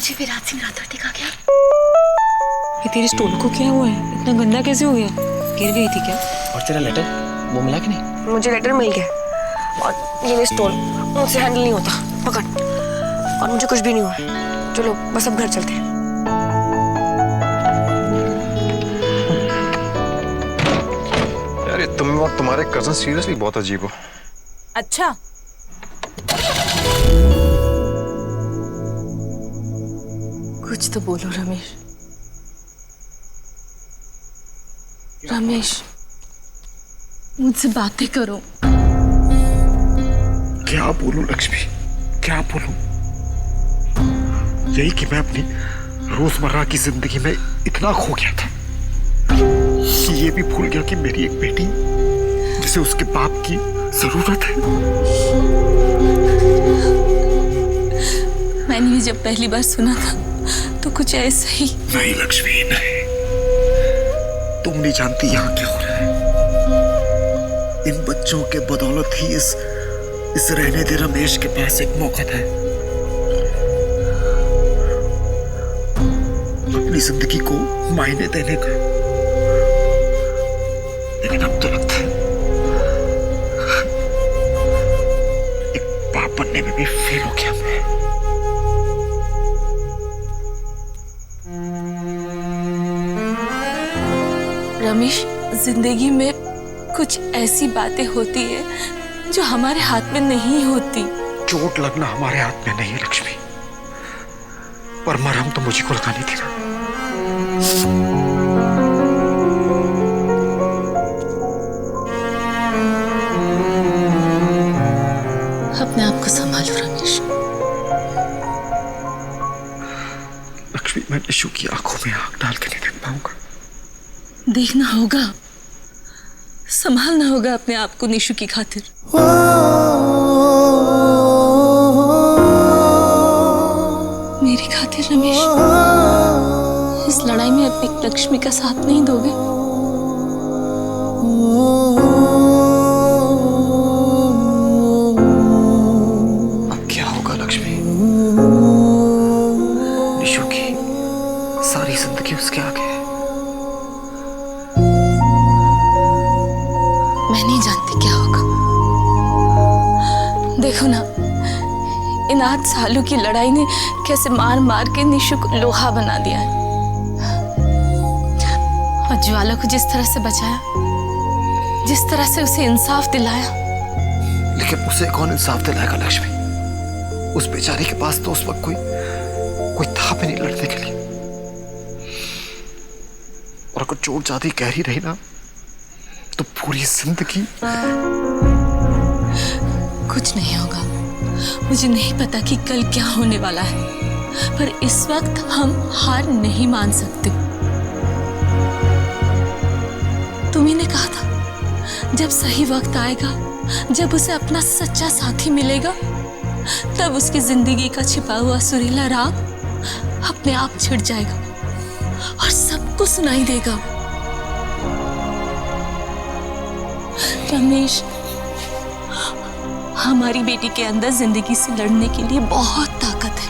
मुझे विराट सिंह राठौर दिखा क्या? ये तेरे स्टोल को क्या हुआ है? इतना गंदा कैसे हो गया? गिर गई थी क्या? और तेरा लेटर वो मिला कि नहीं? मुझे लेटर मिल गया और ये स्टोल मुझसे हैंडल नहीं होता। पकड़। और मुझे कुछ भी नहीं हुआ। चलो बस अब घर चलते हैं। यार ये तुम और तुम्हारे कजन सीरियसली बहुत अजीब हो। अच्छा, कुछ तो बोलो रमेश। रमेश, मुझसे बातें करो। क्या बोलूं लक्ष्मी, क्या बोलूं? यही कि मैं अपनी रोजमर्रा की जिंदगी में इतना खो गया था कि ये भी भूल गया कि मेरी एक बेटी जिसे उसके बाप की जरूरत है। मैंने ये जब पहली बार सुना था तो कुछ ऐसा ही। नहीं लक्ष्मी नहीं, तुम नहीं जानती यहाँ क्या हो रहा है। इन बच्चों के बदौलत ही इस रहने दे रमेश के पास एक मौका था अपनी जिंदगी को मायने देने का। लेकिन अब तो लगता है एक बाप बनने में भी फेल हो गया मैं। रमेश, जिंदगी में कुछ ऐसी बातें होती है जो हमारे हाथ में नहीं होती। चोट लगना हमारे हाथ में नहीं है लक्ष्मी, पर मरहम तो मुझे को लगानी थी ना। अपने आप को संभालो रमेश। लक्ष्मी, मैं निशु की आंखों में आंख डाल के नहीं देख पाऊंगा। देखना होगा, संभालना होगा अपने आप को निशु की खातिर। मेरी खातिर रमेश, इस लड़ाई में अपनी लक्ष्मी का साथ नहीं दोगे? अब क्या होगा लक्ष्मी? निशु की सारी जिंदगी उसके आगे है। मैं नहीं जानती क्या होगा। देखो ना, इन 8 सालों की लड़ाई ने कैसे मार मार के निशु को लोहा बना दिया है। और ज्वाला को जिस तरह से बचाया, जिस तरह से उसे इंसाफ दिलाया। लेकिन उसे कौन इंसाफ दिलाएगा लक्ष्मी? उस बेचारी के पास तो उस वक्त कोई था भी नहीं लड़ने के लिए। और अगर चोट ज्यादा गहरी रही ना तो पूरी जिंदगी। कुछ नहीं होगा। मुझे नहीं पता कि कल क्या होने वाला है, पर इस वक्त हम हार नहीं मान सकते। तुम्ही ने कहा था जब सही वक्त आएगा, जब उसे अपना सच्चा साथी मिलेगा, तब उसकी जिंदगी का छिपा हुआ सुरीला राग अपने आप छिड़ जाएगा और सबको सुनाई देगा। रमेश, हमारी बेटी के अंदर जिंदगी से लड़ने के लिए बहुत ताकत है,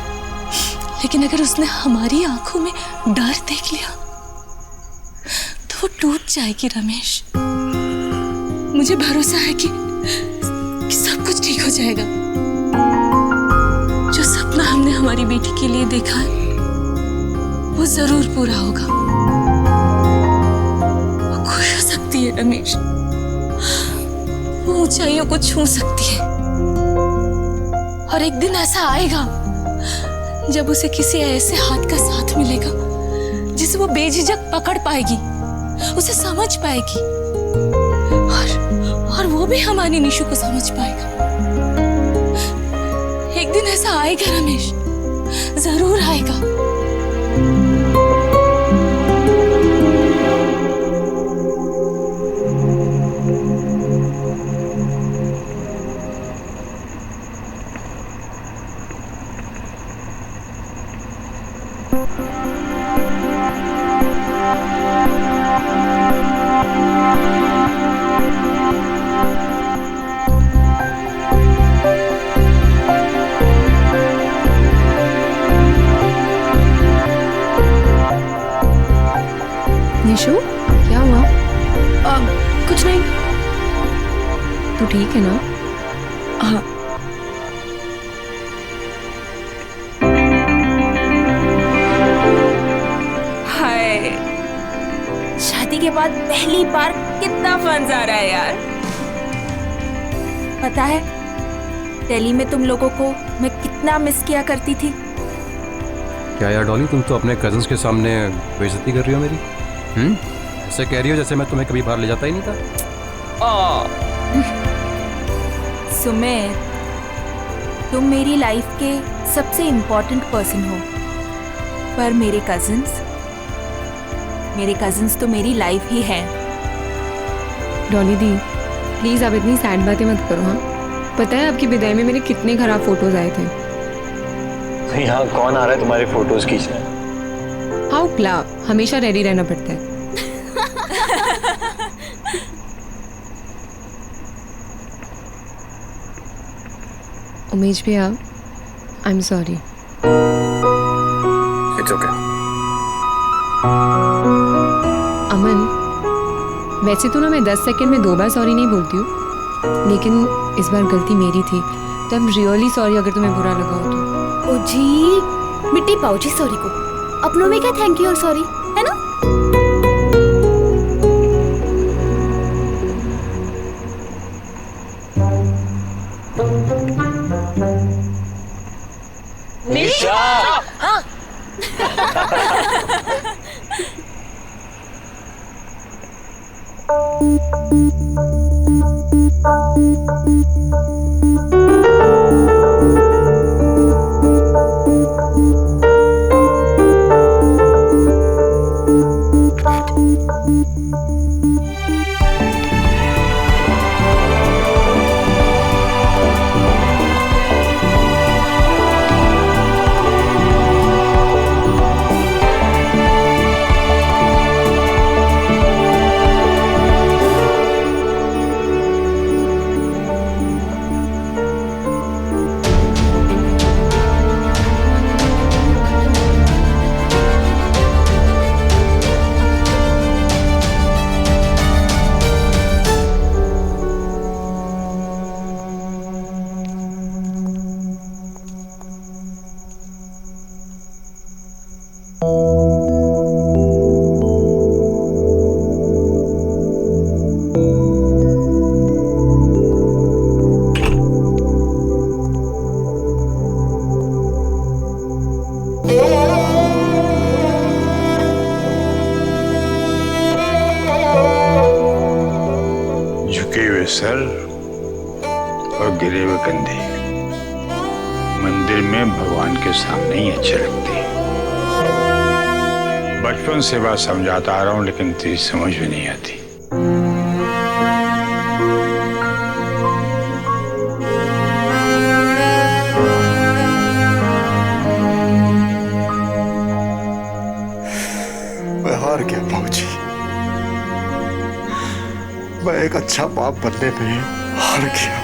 लेकिन अगर उसने हमारी आंखों में डर देख लिया तो वो टूट जाएगी। रमेश, मुझे भरोसा है कि सब कुछ ठीक हो जाएगा। जो सपना हमने हमारी बेटी के लिए देखा है वो जरूर पूरा होगा। वो खुश हो सकती है रमेश, वो ऊंचाइयों को छू सकती है। और एक दिन ऐसा आएगा जब उसे किसी ऐसे हाथ का साथ मिलेगा जिसे वो बेझिझक पकड़ पाएगी, उसे समझ पाएगी, और वो भी हमारी निशु को समझ पाएगा। एक दिन ऐसा आएगा रमेश, जरूर आएगा। निशु, क्या हुआ? कुछ नहीं। तू ठीक है ना? हाँ। हाय, शादी के बाद पहली बार कितना फन आ रहा है यार। पता है दिल्ली में तुम लोगों को मैं कितना मिस किया करती थी। क्या यार डॉली, तुम तो अपने कजन्स के सामने बेइज्जती कर रही हो मेरी। ऐसे कह रही हो जैसे मैं तुम्हें कभी बाहर ले जाता ही नहीं था। सुमित, तुम मेरी लाइफ के सबसे इम्पोर्टेंट पर्सन हो, पर मेरे कजिन्स तो मेरी लाइफ ही है। डॉली दी, प्लीज आप इतनी सैड बातें मत करो। हाँ, पता है आपकी विदाई में मेरे कितने खराब फोटोज आए थे। यहाँ कौन आ रहा है तुम्हारे फोटोज खींचने? हाउ प्ला, हमेशा रेडी रहना पड़ता है। उमेश भैया, I am sorry. It's okay. Aman, वैसे तो ना मैं 10 सेकंड में 2 बार सॉरी नहीं बोलती हूँ, लेकिन इस बार गलती मेरी थी, तो आई एम रियली सॉरी अगर तुम्हें बुरा लगा हो तो। ओ जी, मिट्टी पाओ जी सॉरी को। अपनों में क्या थैंक यू और सॉरी, है ना? निशा! हाँ। झुके हुए सर और गिरे हुए कंधे मंदिर में भगवान के सामने ही अच्छे लगते हैं। बचपन से बात समझाता आ रहा हूं, लेकिन तेरी समझ में नहीं आती। मैं हार गया भाऊजी। मैं एक अच्छा बाप बनने में हार गया।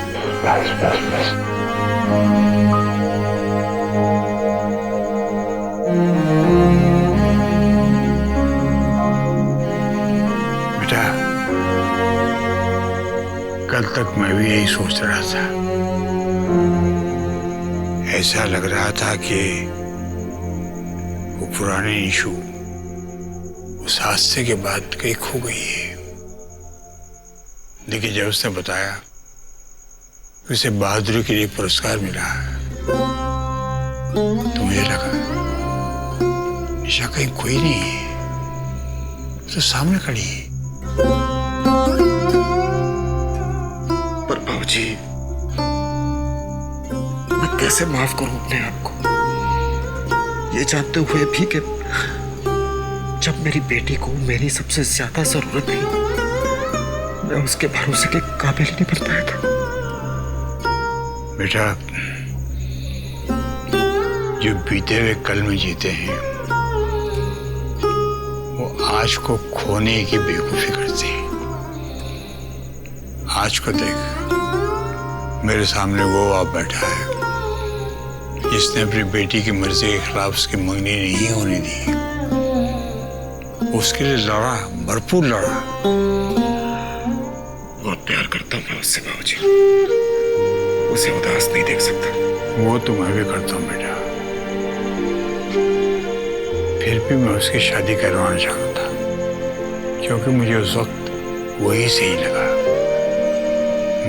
बस बस बस। बेटा, कल तक मैं भी यही सोच रहा था। ऐसा लग रहा था कि वो पुरानी निशु उस हादसे के बाद कहीं खो गई है। लेकिन जब उसने बताया उसे बहादुरी के लिए पुरस्कार मिला है, तो मुझे लगा निशा कहीं कोई नहीं है, तो सामने खड़ी है। पर भाऊजी, मैं कैसे माफ करूं अपने आप को, ये जानते हुए भी कि जब मेरी बेटी को मेरी सबसे ज्यादा जरूरत थी, मैं उसके भरोसे के काबिल नहीं बन पाया था। बेटा, जो बीते हुए कल में जीते हैं वो आज को खोने की बेवकूफी करते हैं। आज को देख, मेरे सामने वो आप बैठा है जिसने अपनी बेटी की मर्जी के खिलाफ उसकी मंगनी नहीं होने दी। उसके लिए लड़ा, भरपूर लड़ा। बहुत प्यार करता हूँ मैं उससे बाबूजी, उसे उदास नहीं देख सकता। वो तो मैं भी करता हूँ बेटा, फिर भी मैं उसकी शादी करवाना चाहता था, क्योंकि मुझे उस वक्त वही सही लगा।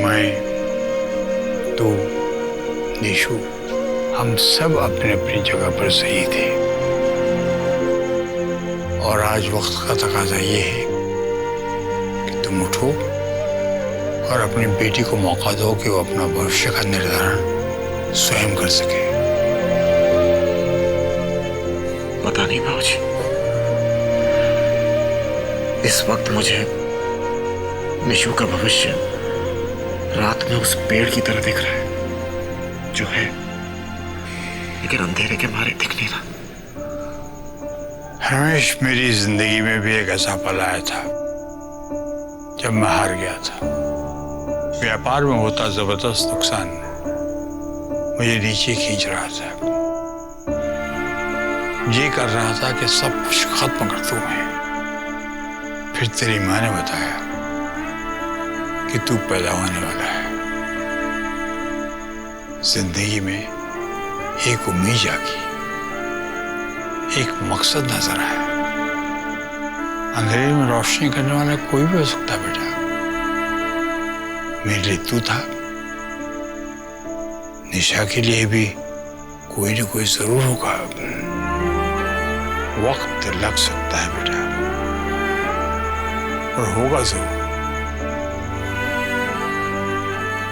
मैं, तू, निशु, हम सब अपने अपनी जगह पर सही थे। और आज वक्त का तकाजा ये है कि तुम उठो और अपनी बेटी को मौका दो कि वो अपना भविष्य का निर्धारण स्वयं कर सके। पता नहीं बाबूजी, इस वक्त मुझे निशु का भविष्य रात में उस पेड़ की तरह दिख रहा है जो है, लेकिन अंधेरे के मारे दिख नहीं रहा। रमेश, मेरी जिंदगी में भी एक ऐसा पल आया था जब मैं हार गया था। व्यापार में होता जबरदस्त नुकसान मुझे नीचे खींच रहा था। ये कर रहा था कि सब कुछ खत्म कर दूं मैं। फिर तेरी माँ ने बताया कि तू पैदा होने वाला है। जिंदगी में एक उम्मीद जागी, एक मकसद नजर आया। अंधेरे में रोशनी करने वाला कोई भी हो सकता बेटा। मेरे लिए तू था, निशा के लिए भी कोई न कोई जरूर होगा। वक्त लग सकता है बेटा, और होगा जरूर।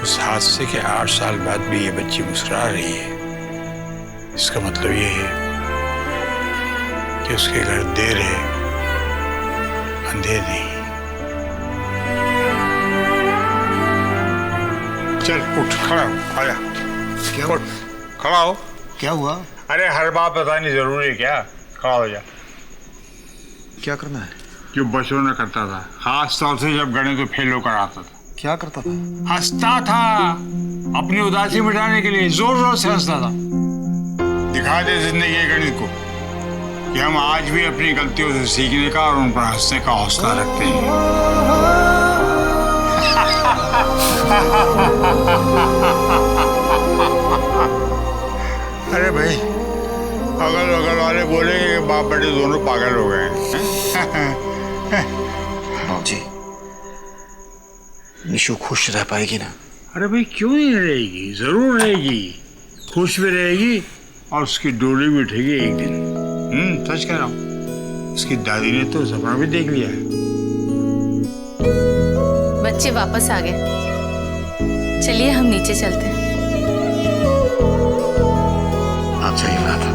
उस हादसे के 8 साल बाद भी ये बच्ची मुस्कुरा रही है, इसका मतलब ये है कि उसके घर देर है, अंधेर नहीं। चल उठ, खड़ा हो, आया। क्या उठ, खड़ा हो। क्या हुआ? अरे हर बात बतानी जरूरी है क्या? खड़ा हो जा। क्या करना है? जो बचपन में करता था, खास तौर से जब गणित में फेल होकर आता था। क्या करता था? हंसता था, अपनी उदासी मिटाने के लिए जोर जोर से हंसता था। दिखा दे जिंदगी के गणित को कि हम आज भी अपनी गलतियों से सीखने का और उन पर हंसने का हौसला रखते हैं। अरे भाई, अगल बगल वाले बोलेंगे कि बाप बेटे दोनों पागल हो गए हैं। बाबूजी, निशु खुश रह पाएगी ना? अरे भाई, क्यों नहीं रहेगी? जरूर रहेगी, खुश भी रहेगी और उसकी डोली भी उठेगी एक दिन। सच कह रहा हूँ, उसकी दादी ने तो सपना भी देख लिया है। बच्चे वापस आ गए, चलिए हम नीचे चलते हैं। आप सही बात है।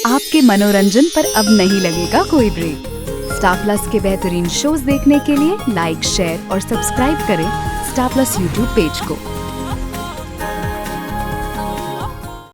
आपके मनोरंजन पर अब नहीं लगेगा कोई ब्रेक। स्टार प्लस के बेहतरीन शोज देखने के लिए लाइक, शेयर और सब्सक्राइब करें स्टार प्लस यूट्यूब पेज को।